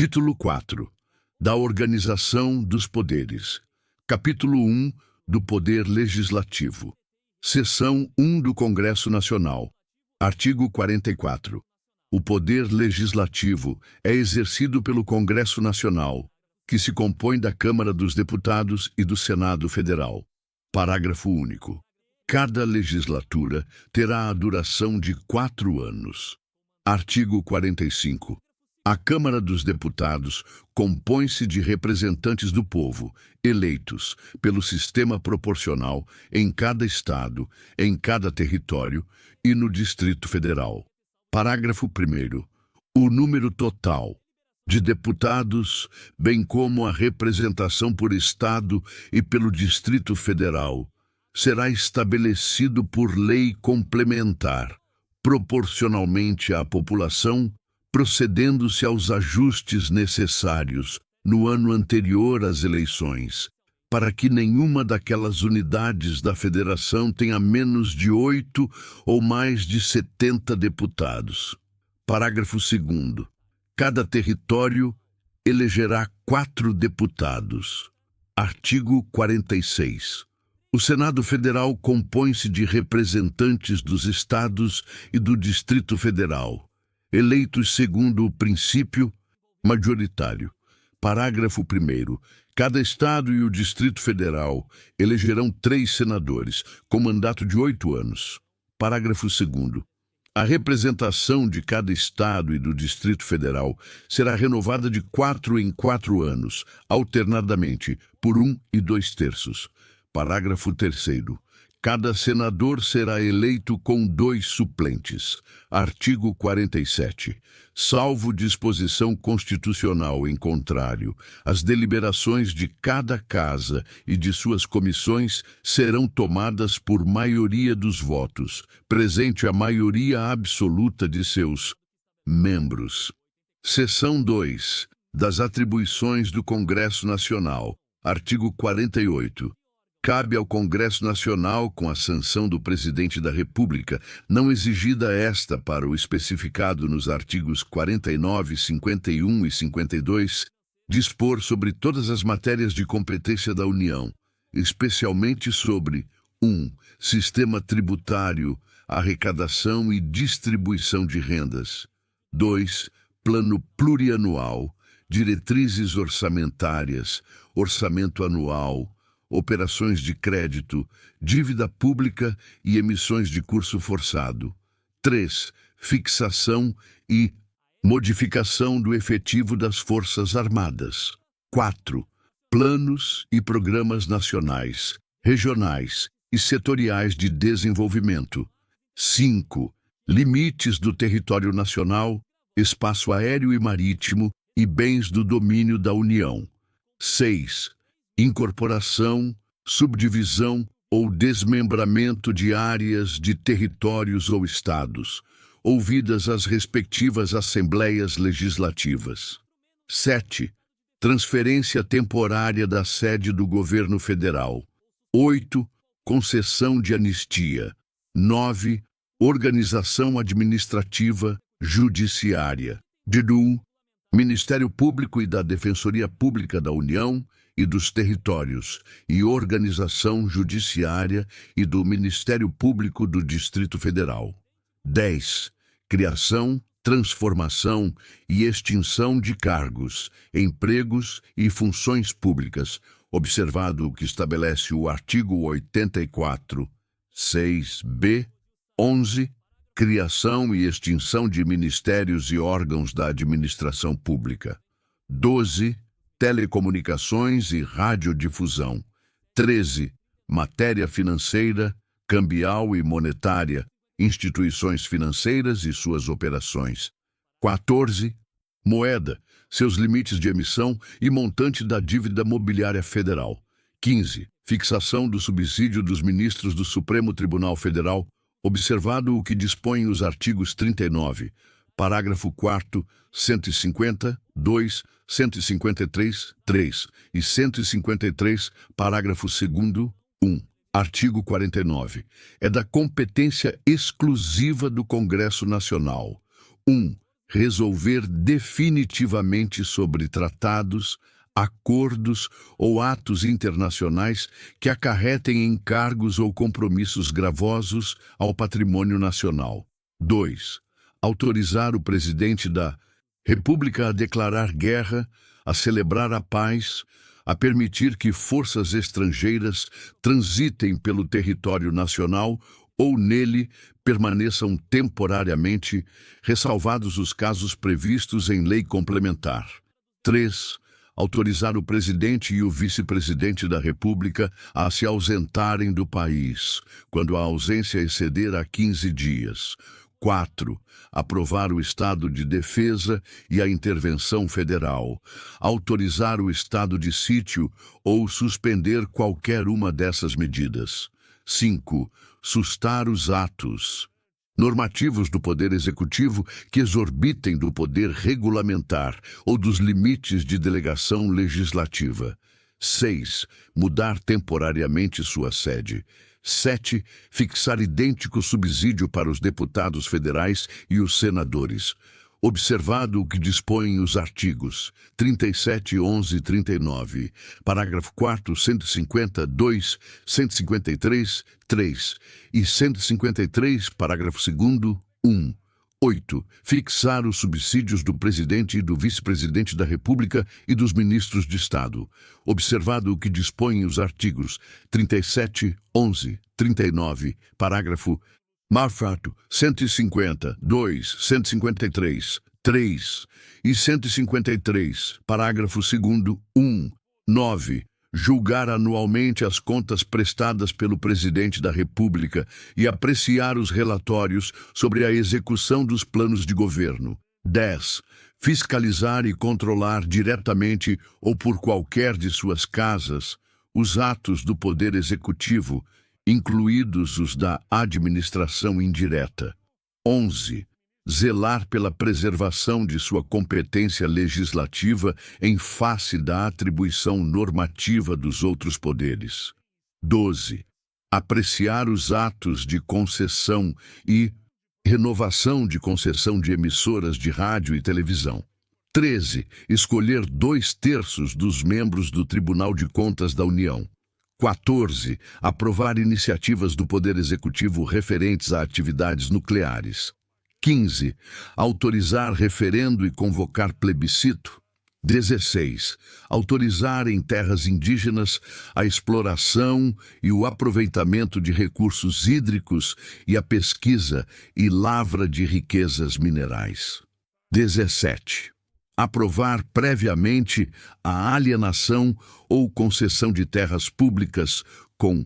Título 4. Da Organização dos Poderes. Capítulo 1. Do Poder Legislativo. Seção 1 do Congresso Nacional. Artigo 44. O poder legislativo é exercido pelo Congresso Nacional, que se compõe da Câmara dos Deputados e do Senado Federal. Parágrafo único. Cada legislatura terá a duração de 4 anos. Artigo 45. A Câmara dos Deputados compõe-se de representantes do povo, eleitos pelo sistema proporcional em cada estado, em cada território e no Distrito Federal. Parágrafo 1º. O número total de deputados, bem como a representação por estado e pelo Distrito Federal, será estabelecido por lei complementar, proporcionalmente à população, procedendo-se aos ajustes necessários no ano anterior às eleições, para que nenhuma daquelas unidades da federação tenha menos de 8 ou mais de 70 deputados. Parágrafo 2º. Cada território elegerá 4 deputados. Artigo 46. O Senado Federal compõe-se de representantes dos estados e do Distrito Federal, eleitos segundo o princípio majoritário. Parágrafo 1º. Cada estado e o Distrito Federal elegerão 3 senadores, com mandato de 8 anos. Parágrafo 2º. A representação de cada estado e do Distrito Federal será renovada de 4 em 4 anos, alternadamente, por 1 2/3. Parágrafo 3º. Cada senador será eleito com 2 suplentes. Artigo 47. Salvo disposição constitucional em contrário, as deliberações de cada casa e de suas comissões serão tomadas por maioria dos votos, presente a maioria absoluta de seus membros. Seção 2. Das atribuições do Congresso Nacional. Artigo 48. Cabe ao Congresso Nacional, com a sanção do Presidente da República, não exigida esta para o especificado nos artigos 49, 51 e 52, dispor sobre todas as matérias de competência da União, especialmente sobre 1. Sistema tributário, arrecadação e distribuição de rendas. 2. Plano plurianual, diretrizes orçamentárias, orçamento anual, operações de crédito, dívida pública e emissões de curso forçado. 3. Fixação e modificação do efetivo das Forças Armadas. 4. Planos e programas nacionais, regionais e setoriais de desenvolvimento. 5. Limites do território nacional, espaço aéreo e marítimo e bens do domínio da União. 6. Incorporação, subdivisão ou desmembramento de áreas de territórios ou estados, ouvidas as respectivas assembleias legislativas. 7. Transferência temporária da sede do governo federal. 8. Concessão de anistia. 9. Organização administrativa judiciária. DIDU, Ministério Público e da Defensoria Pública da União e dos Territórios, e Organização Judiciária e do Ministério Público do Distrito Federal. 10. Criação, transformação e extinção de cargos, empregos e funções públicas, observado o que estabelece o artigo 84, 6b, 11, criação e extinção de ministérios e órgãos da administração pública. 12. Telecomunicações e radiodifusão. 13. Matéria financeira, cambial e monetária, instituições financeiras e suas operações. 14. Moeda, seus limites de emissão e montante da dívida mobiliária federal. 15. Fixação do subsídio dos ministros do Supremo Tribunal Federal, observado o que dispõem os artigos 39, parágrafo 4º, 150, 2, 153, 3 e 153, parágrafo 2º, 1. Artigo 49. É da competência exclusiva do Congresso Nacional. 1. resolver definitivamente sobre tratados, acordos ou atos internacionais que acarretem encargos ou compromissos gravosos ao patrimônio nacional. 2. Autorizar o presidente da República a declarar guerra, a celebrar a paz, a permitir que forças estrangeiras transitem pelo território nacional ou nele permaneçam temporariamente, ressalvados os casos previstos em lei complementar. 3. Autorizar o presidente e o vice-presidente da República a se ausentarem do país, quando a ausência exceder a 15 dias. 4. Aprovar o estado de defesa e a intervenção federal. Autorizar o estado de sítio ou suspender qualquer uma dessas medidas. 5. Sustar os atos normativos do Poder Executivo que exorbitem do poder regulamentar ou dos limites de delegação legislativa. 6. Mudar temporariamente sua sede. 7. Fixar idêntico subsídio para os deputados federais e os senadores. Observado o que dispõem os artigos 37, 11 e 39, parágrafo 4º, 150, 2, 153, 3 e 153, parágrafo 2º, 1. 8. Fixar os subsídios do presidente e do vice-presidente da República e dos ministros de Estado. Observado o que dispõem os artigos 37, 11, 39, parágrafo Marfato 150, 2, 153, 3 e 153, parágrafo 2º, 1, 9. Julgar anualmente as contas prestadas pelo Presidente da República e apreciar os relatórios sobre a execução dos planos de governo. 10. Fiscalizar e controlar diretamente ou por qualquer de suas casas os atos do Poder Executivo, incluídos os da administração indireta. 11. Zelar pela preservação de sua competência legislativa em face da atribuição normativa dos outros poderes. 12. Apreciar os atos de concessão e renovação de concessão de emissoras de rádio e televisão. 13. Escolher 2/3 dos membros do Tribunal de Contas da União. 14. Aprovar iniciativas do Poder Executivo referentes a atividades nucleares. 15. Autorizar referendo e convocar plebiscito. 16. Autorizar em terras indígenas a exploração e o aproveitamento de recursos hídricos e a pesquisa e lavra de riquezas minerais. 17. Aprovar previamente a alienação ou concessão de terras públicas com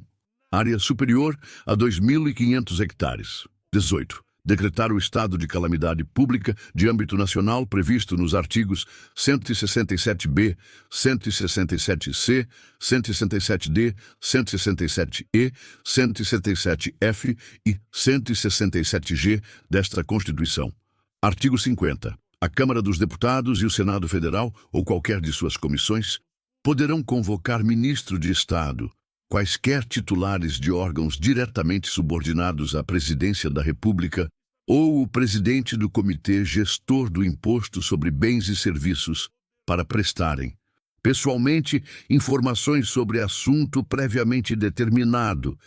área superior a 2.500 hectares. 18. Decretar o estado de calamidade pública de âmbito nacional previsto nos artigos 167b, 167c, 167d, 167e, 167f e 167g desta Constituição. Artigo 50. A Câmara dos Deputados e o Senado Federal, ou qualquer de suas comissões, poderão convocar ministro de Estado, quaisquer titulares de órgãos diretamente subordinados à Presidência da República ou o presidente do Comitê Gestor do Imposto sobre Bens e Serviços para prestarem, pessoalmente, informações sobre assunto previamente determinado,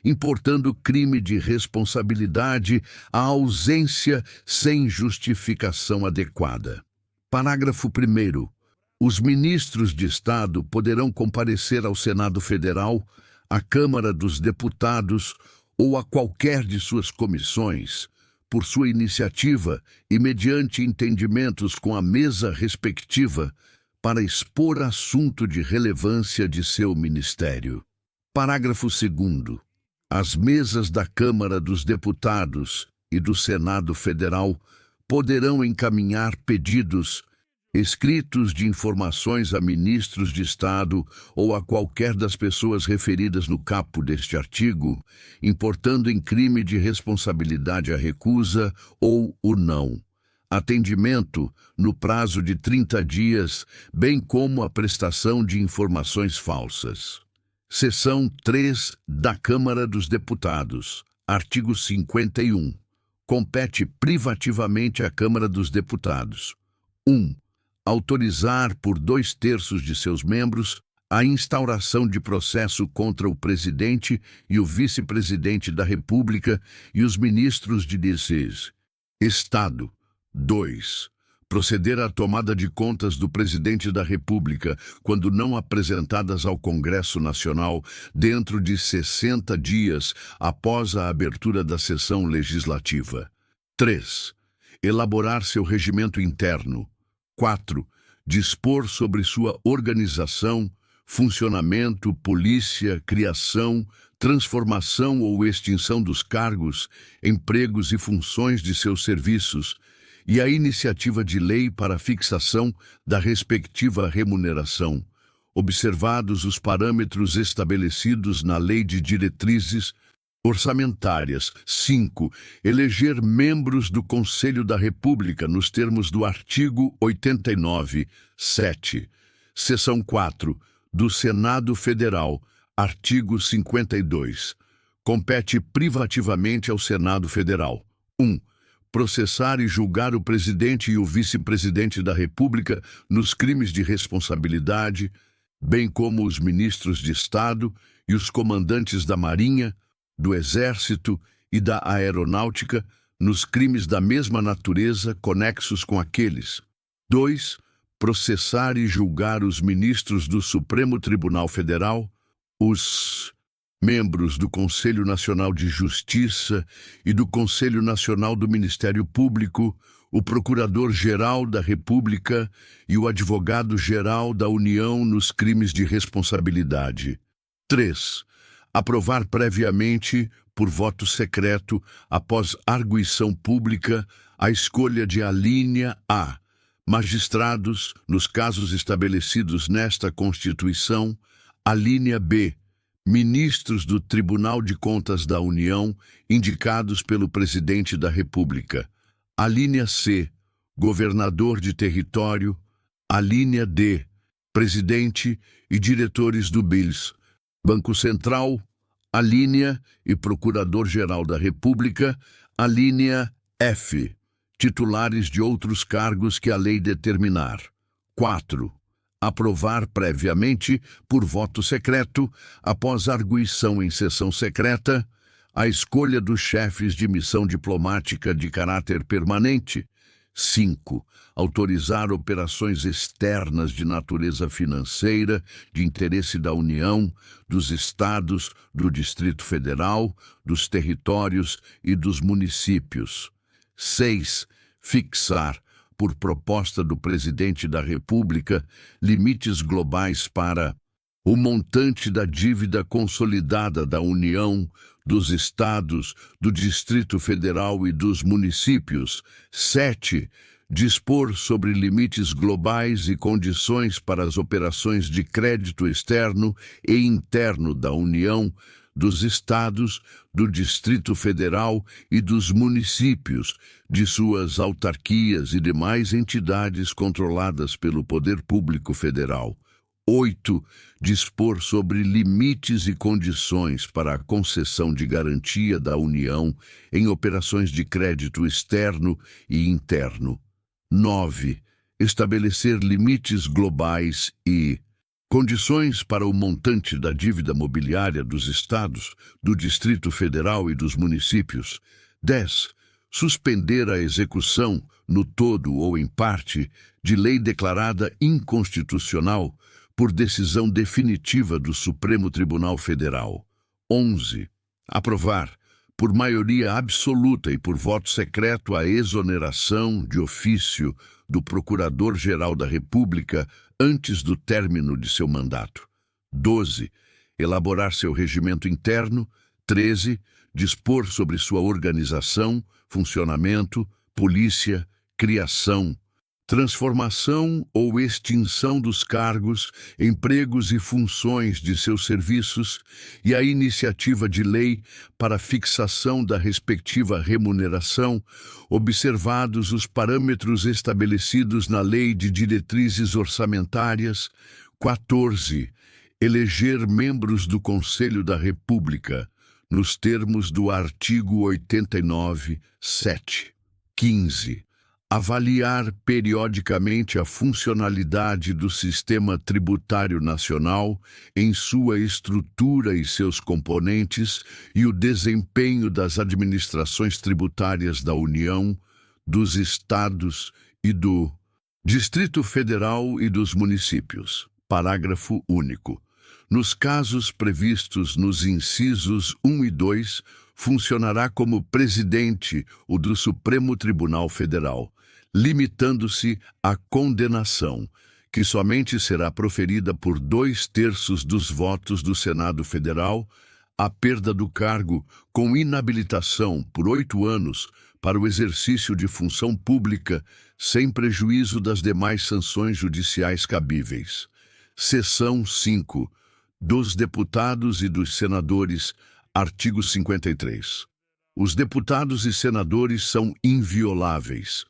importando crime de responsabilidade à ausência sem justificação adequada. Parágrafo 1º. Os ministros de Estado poderão comparecer ao Senado Federal, à Câmara dos Deputados ou a qualquer de suas comissões, por sua iniciativa e mediante entendimentos com a mesa respectiva, para expor assunto de relevância de seu ministério. Parágrafo 2º. As mesas da Câmara dos Deputados e do Senado Federal poderão encaminhar pedidos escritos de informações a ministros de Estado ou a qualquer das pessoas referidas no caput deste artigo, importando em crime de responsabilidade a recusa ou o não. Atendimento no prazo de 30 dias, bem como a prestação de informações falsas. Seção 3 da Câmara dos Deputados. Artigo 51. compete privativamente à Câmara dos Deputados. 1. Autorizar por 2/3 de seus membros a instauração de processo contra o presidente e o vice-presidente da República e os ministros de Estado. 2. Proceder à tomada de contas do presidente da República quando não apresentadas ao Congresso Nacional dentro de 60 dias após a abertura da sessão legislativa. 3. Elaborar seu regimento interno. 4. Dispor sobre sua organização, funcionamento, polícia, criação, transformação ou extinção dos cargos, empregos e funções de seus serviços, e a iniciativa de lei para a fixação da respectiva remuneração, observados os parâmetros estabelecidos na Lei de Diretrizes Orçamentárias. 5. Eleger membros do Conselho da República nos termos do artigo 89, 7. Seção 4. Do Senado Federal, artigo 52. Compete privativamente ao Senado Federal. 1. Processar e julgar o presidente e o vice-presidente da República nos crimes de responsabilidade, bem como os ministros de Estado e os comandantes da Marinha, do Exército e da Aeronáutica nos crimes da mesma natureza conexos com aqueles. 2. Processar e julgar os ministros do Supremo Tribunal Federal, os membros do Conselho Nacional de Justiça e do Conselho Nacional do Ministério Público, o Procurador-Geral da República e o Advogado-Geral da União nos crimes de responsabilidade. 3. Aprovar previamente, por voto secreto, após arguição pública, a escolha de alínea A. Magistrados, nos casos estabelecidos nesta Constituição, alínea B. Ministros do Tribunal de Contas da União, indicados pelo Presidente da República. Alínea C. Governador de território. Alínea D. Presidente e diretores do BILS, Banco Central. Alínea e Procurador-Geral da República. Alínea F. Titulares de outros cargos que a lei determinar. 4. Aprovar previamente, por voto secreto, após arguição em sessão secreta, a escolha dos chefes de missão diplomática de caráter permanente. 5. Autorizar operações externas de natureza financeira, de interesse da União, dos Estados, do Distrito Federal, dos territórios e dos municípios. 6. Fixar, por proposta do Presidente da República, limites globais para o montante da dívida consolidada da União, dos Estados, do Distrito Federal e dos municípios. 7. Dispor sobre limites globais e condições para as operações de crédito externo e interno da União, dos Estados, do Distrito Federal e dos municípios, de suas autarquias e demais entidades controladas pelo Poder Público Federal. 8. Dispor sobre limites e condições para a concessão de garantia da União em operações de crédito externo e interno. 9. Estabelecer limites globais e condições para o montante da dívida mobiliária dos Estados, do Distrito Federal e dos municípios. 10. Suspender a execução, no todo ou em parte, de lei declarada inconstitucional por decisão definitiva do Supremo Tribunal Federal. 11. Aprovar, por maioria absoluta e por voto secreto, a exoneração de ofício do Procurador-Geral da República antes do término de seu mandato. 12. Elaborar seu regimento interno. 13. Dispor sobre sua organização, funcionamento, polícia, criação, transformação ou extinção dos cargos, empregos e funções de seus serviços e a iniciativa de lei para fixação da respectiva remuneração, observados os parâmetros estabelecidos na Lei de Diretrizes Orçamentárias. 14. Eleger membros do Conselho da República, nos termos do artigo 89, 7. 15. Avaliar periodicamente a funcionalidade do sistema tributário nacional em sua estrutura e seus componentes e o desempenho das administrações tributárias da União, dos Estados e do Distrito Federal e dos municípios. Parágrafo único. Nos casos previstos nos incisos 1 e 2, funcionará como presidente o do Supremo Tribunal Federal, limitando-se à condenação, que somente será proferida por 2/3 dos votos do Senado Federal, a perda do cargo com inabilitação por 8 anos para o exercício de função pública, sem prejuízo das demais sanções judiciais cabíveis. Seção 5. Dos deputados e dos senadores, artigo 53. Os deputados e senadores são invioláveis,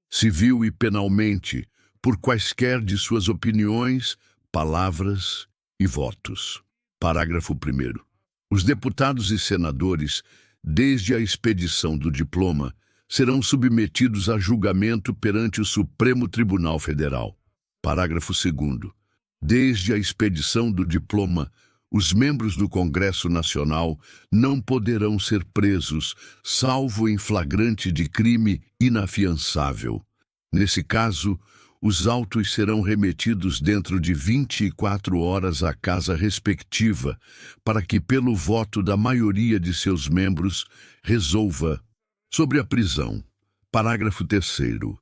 civil e penalmente, por quaisquer de suas opiniões, palavras e votos. Parágrafo 1º. Os deputados e senadores, desde a expedição do diploma, serão submetidos a julgamento perante o Supremo Tribunal Federal. Parágrafo 2º. Desde a expedição do diploma, os membros do Congresso Nacional não poderão ser presos, salvo em flagrante de crime inafiançável. Nesse caso, os autos serão remetidos dentro de 24 horas à casa respectiva, para que, pelo voto da maioria de seus membros, resolva sobre a prisão. Parágrafo 3º.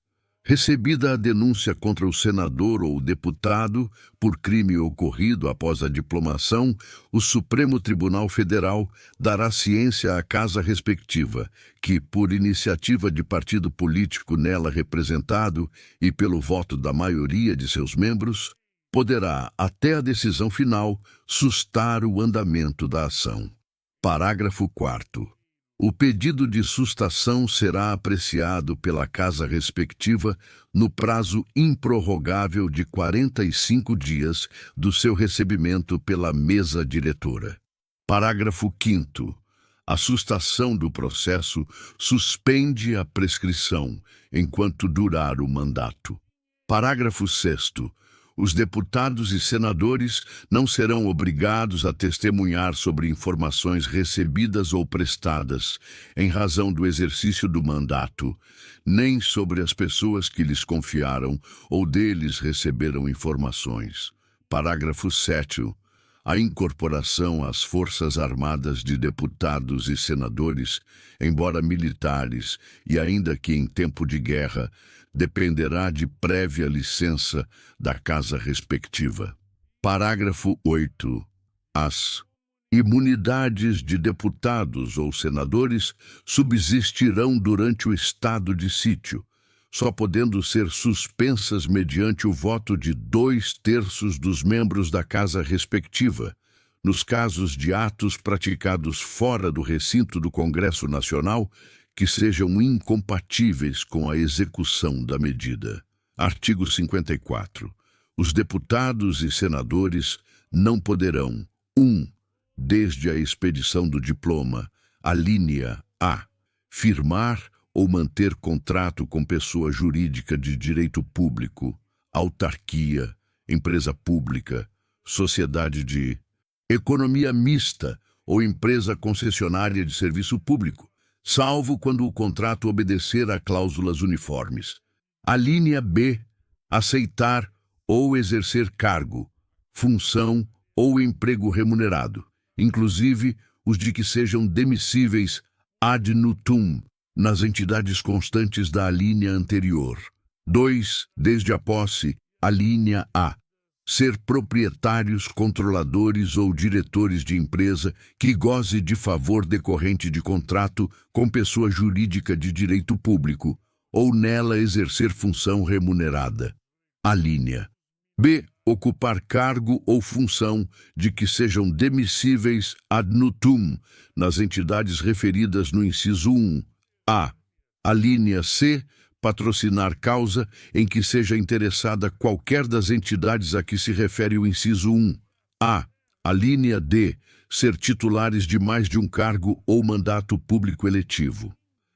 Recebida a denúncia contra o senador ou deputado por crime ocorrido após a diplomação, o Supremo Tribunal Federal dará ciência à casa respectiva, que, por iniciativa de partido político nela representado e pelo voto da maioria de seus membros, poderá, até a decisão final, sustar o andamento da ação. Parágrafo 4º. O pedido de sustação será apreciado pela casa respectiva no prazo improrrogável de 45 dias do seu recebimento pela mesa diretora. Parágrafo 5º. A sustação do processo suspende a prescrição enquanto durar o mandato. Parágrafo 6º. Os deputados e senadores não serão obrigados a testemunhar sobre informações recebidas ou prestadas, em razão do exercício do mandato, nem sobre as pessoas que lhes confiaram ou deles receberam informações. Parágrafo 7º. A incorporação às Forças Armadas de deputados e senadores, embora militares e ainda que em tempo de guerra, dependerá de prévia licença da casa respectiva. Parágrafo 8. As imunidades de deputados ou senadores subsistirão durante o estado de sítio, só podendo ser suspensas mediante o voto de 2/3 dos membros da casa respectiva, nos casos de atos praticados fora do recinto do Congresso Nacional que sejam incompatíveis com a execução da medida. Artigo 54. Os deputados e senadores não poderão: 1. Desde a expedição do diploma, alínea A, firmar ou manter contrato com pessoa jurídica de direito público, autarquia, empresa pública, sociedade de economia mista ou empresa concessionária de serviço público, salvo quando o contrato obedecer a cláusulas uniformes. Alínea B, aceitar ou exercer cargo, função ou emprego remunerado, inclusive os de que sejam demissíveis ad nutum, nas entidades constantes da alínea anterior. 2. Desde a posse, alínea A, ser proprietários, controladores ou diretores de empresa que goze de favor decorrente de contrato com pessoa jurídica de direito público, ou nela exercer função remunerada. Alínea B. Ocupar cargo ou função de que sejam demissíveis ad nutum nas entidades referidas no inciso 1. A. Alínea C. Patrocinar causa em que seja interessada qualquer das entidades a que se refere o inciso 1. A. Alínea D. ser titulares de mais de um cargo ou mandato público eletivo.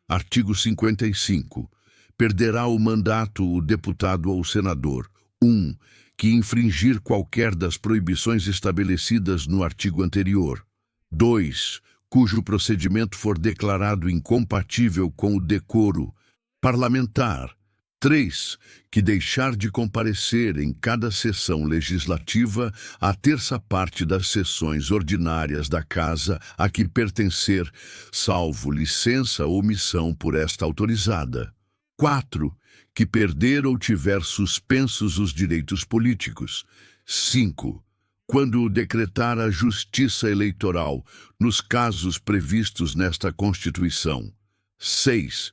Artigo 55. Perderá o mandato o deputado ou senador: 1. Que infringir qualquer das proibições estabelecidas no artigo anterior. 2. Cujo procedimento for declarado incompatível com o decoro parlamentar. 3. Que deixar de comparecer em cada sessão legislativa a terça parte das sessões ordinárias da Casa a que pertencer, salvo licença ou missão por esta autorizada. 4. Que perder ou tiver suspensos os direitos políticos. 5. Quando decretar a Justiça Eleitoral, nos casos previstos nesta Constituição. 6.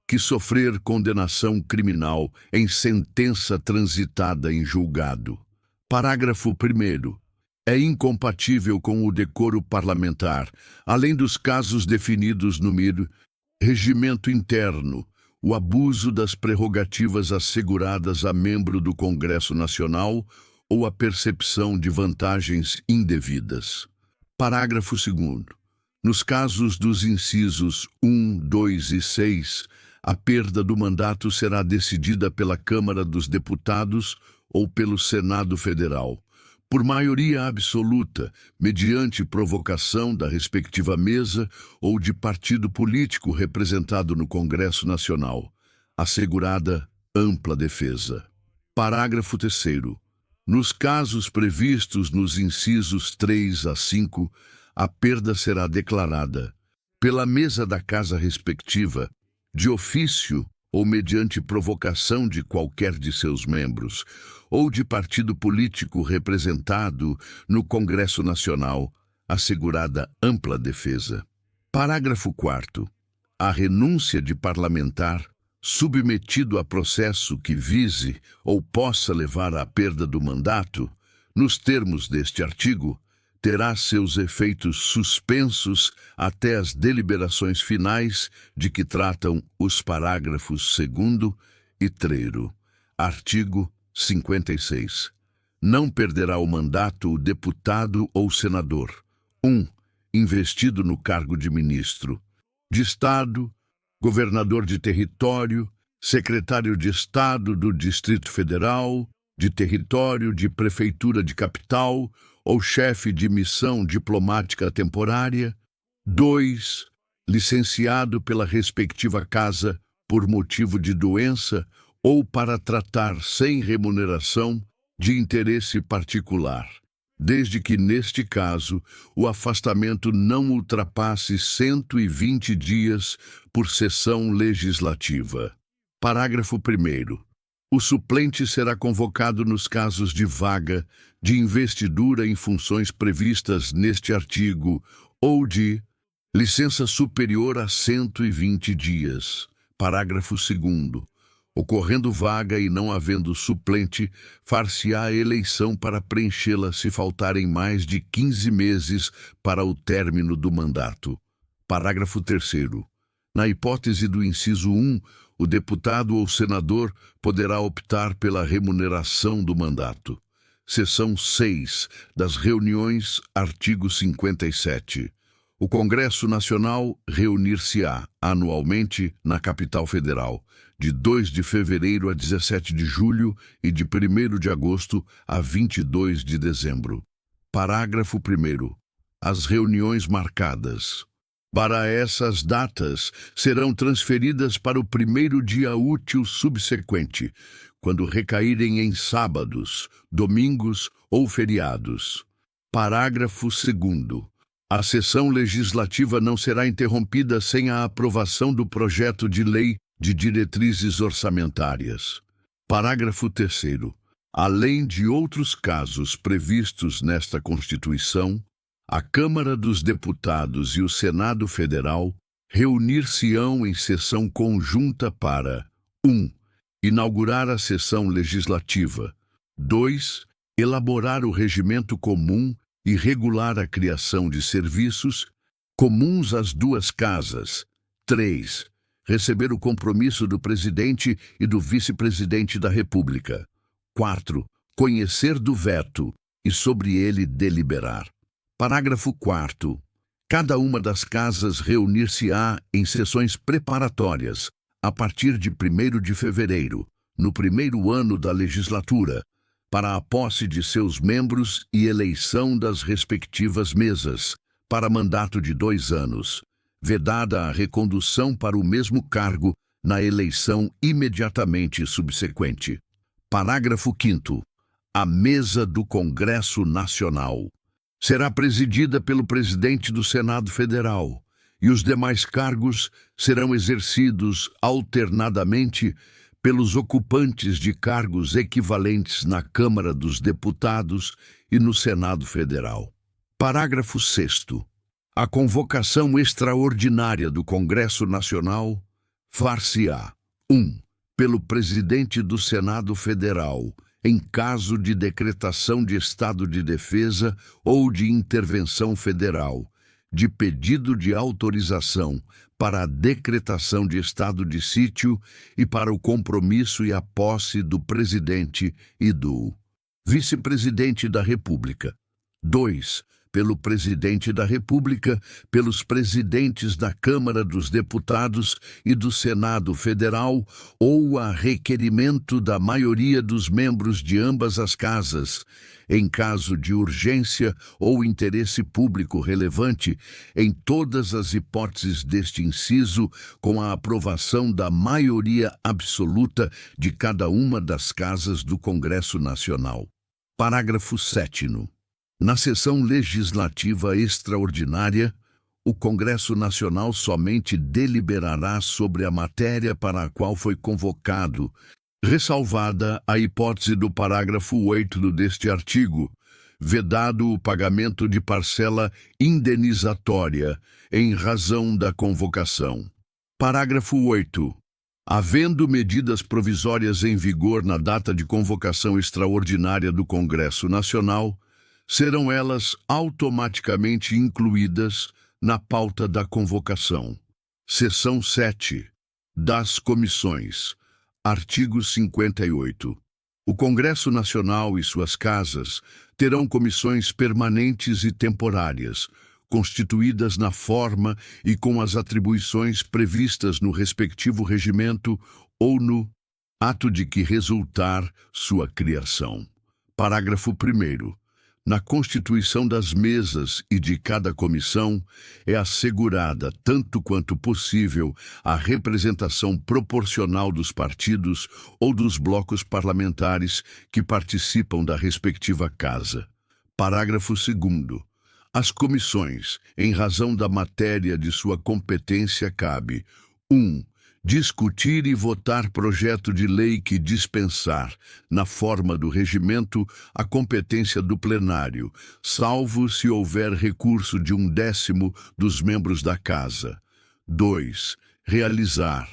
Que sofrer condenação criminal em sentença transitada em julgado. Parágrafo 1º. É incompatível com o decoro parlamentar, além dos casos definidos no regimento interno, o abuso das prerrogativas asseguradas a membro do Congresso Nacional ou a percepção de vantagens indevidas. Parágrafo 2º. Nos casos dos incisos 1, 2 e 6, a perda do mandato será decidida pela Câmara dos Deputados ou pelo Senado Federal, por maioria absoluta, mediante provocação da respectiva mesa ou de partido político representado no Congresso Nacional, assegurada ampla defesa. Parágrafo 3º. Nos casos previstos nos incisos 3 a 5, a perda será declarada pela mesa da casa respectiva, de ofício ou mediante provocação de qualquer de seus membros, ou de partido político representado no Congresso Nacional, assegurada ampla defesa. Parágrafo 4º. A renúncia de parlamentar submetido a processo que vise ou possa levar à perda do mandato, nos termos deste artigo, terá seus efeitos suspensos até as deliberações finais de que tratam os parágrafos 2º e 3º. Artigo 56. Não perderá o mandato o deputado ou senador: 1. Investido no cargo de ministro de Estado, governador de território, secretário de Estado do Distrito Federal, de território, de prefeitura de capital ou chefe de missão diplomática temporária. 2. Licenciado pela respectiva casa por motivo de doença ou para tratar sem remuneração de interesse particular, desde que, neste caso, o afastamento não ultrapasse 120 dias por sessão legislativa. Parágrafo 1º. O suplente será convocado nos casos de vaga, de investidura em funções previstas neste artigo ou de licença superior a 120 dias. Parágrafo 2º. Ocorrendo vaga e não havendo suplente, far-se-á eleição para preenchê-la se faltarem mais de 15 meses para o término do mandato. Parágrafo 3º. Na hipótese do inciso 1, o deputado ou senador poderá optar pela remuneração do mandato. Seção 6 das reuniões, artigo 57. O Congresso Nacional reunir-se-á anualmente na capital federal, de 2 de fevereiro a 17 de julho e de 1º de agosto a 22 de dezembro. Parágrafo 1º. As reuniões marcadas para essas datas serão transferidas para o primeiro dia útil subsequente, quando recaírem em sábados, domingos ou feriados. Parágrafo 2º. A sessão legislativa não será interrompida sem a aprovação do projeto de lei de diretrizes orçamentárias. Parágrafo 3º. Além de outros casos previstos nesta Constituição, a Câmara dos Deputados e o Senado Federal reunir-se-ão em sessão conjunta para 1. Inaugurar a sessão legislativa. 2. Elaborar o regimento comum e regular a criação de serviços comuns às duas casas. 3. Receber o compromisso do presidente e do vice-presidente da República. 4. Conhecer do veto e sobre ele deliberar. Parágrafo 4º. Cada uma das casas reunir-se-á em sessões preparatórias, a partir de 1º de fevereiro, no primeiro ano da legislatura, para a posse de seus membros e eleição das respectivas mesas, para mandato de 2 anos, vedada a recondução para o mesmo cargo na eleição imediatamente subsequente. Parágrafo 5º. A mesa do Congresso Nacional será presidida pelo presidente do Senado Federal, e os demais cargos serão exercidos alternadamente pelos ocupantes de cargos equivalentes na Câmara dos Deputados e no Senado Federal. Parágrafo 6º. A convocação extraordinária do Congresso Nacional far-se-á: 1. Pelo presidente do Senado Federal, em caso de decretação de estado de defesa ou de intervenção federal, de pedido de autorização para a decretação de estado de sítio e para o compromisso e a posse do presidente e do vice-presidente da República. 2. Pelo presidente da República, pelos presidentes da Câmara dos Deputados e do Senado Federal, ou a requerimento da maioria dos membros de ambas as casas, em caso de urgência ou interesse público relevante, em todas as hipóteses deste inciso, com a aprovação da maioria absoluta de cada uma das casas do Congresso Nacional. Parágrafo 7º. Na sessão legislativa extraordinária, o Congresso Nacional somente deliberará sobre a matéria para a qual foi convocado, ressalvada a hipótese do parágrafo 8º deste artigo, vedado o pagamento de parcela indenizatória em razão da convocação. Parágrafo 8º. Havendo medidas provisórias em vigor na data de convocação extraordinária do Congresso Nacional, serão elas automaticamente incluídas na pauta da convocação. Seção 7. Das comissões. Artigo 58. O Congresso Nacional e suas casas terão comissões permanentes e temporárias, constituídas na forma e com as atribuições previstas no respectivo regimento ou no ato de que resultar sua criação. Parágrafo 1º. Na constituição das mesas e de cada comissão é assegurada, tanto quanto possível, a representação proporcional dos partidos ou dos blocos parlamentares que participam da respectiva casa. Parágrafo 2º. As comissões, em razão da matéria de sua competência, cabe: 1. Discutir e votar projeto de lei que dispensar, na forma do regimento, a competência do plenário, salvo se houver recurso de 1/10 dos membros da Casa. 2. Realizar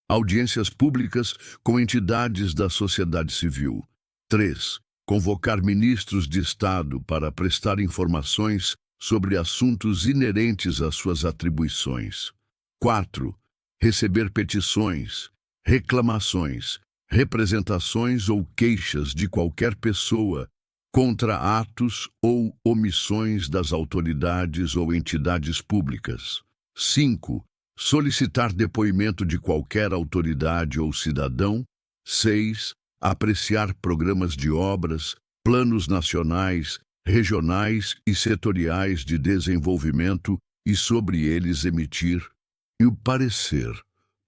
audiências públicas com entidades da sociedade civil. 3. Convocar ministros de Estado para prestar informações sobre assuntos inerentes às suas atribuições. 4. Receber petições, reclamações, representações ou queixas de qualquer pessoa contra atos ou omissões das autoridades ou entidades públicas. 5. Solicitar depoimento de qualquer autoridade ou cidadão. 6. Apreciar programas de obras, planos nacionais, regionais e setoriais de desenvolvimento e sobre eles emitir e o parecer.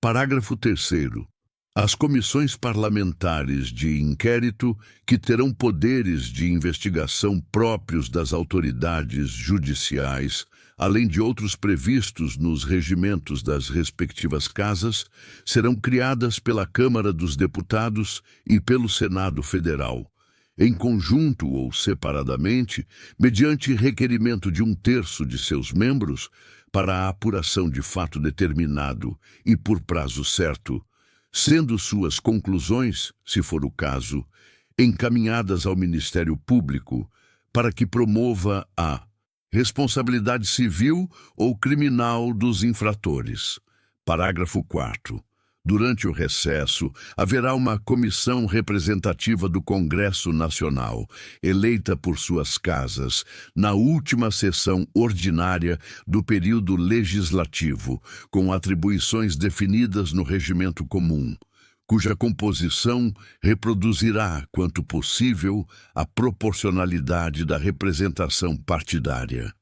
Parágrafo 3º. As comissões parlamentares de inquérito, que terão poderes de investigação próprios das autoridades judiciais, além de outros previstos nos regimentos das respectivas casas, serão criadas pela Câmara dos Deputados e pelo Senado Federal, em conjunto ou separadamente, mediante requerimento de 1/3 de seus membros, para a apuração de fato determinado e por prazo certo, sendo suas conclusões, se for o caso, encaminhadas ao Ministério Público para que promova a responsabilidade civil ou criminal dos infratores. Parágrafo 4º. Durante o recesso, haverá uma comissão representativa do Congresso Nacional, eleita por suas casas, na última sessão ordinária do período legislativo, com atribuições definidas no regimento comum, cuja composição reproduzirá, quanto possível, a proporcionalidade da representação partidária.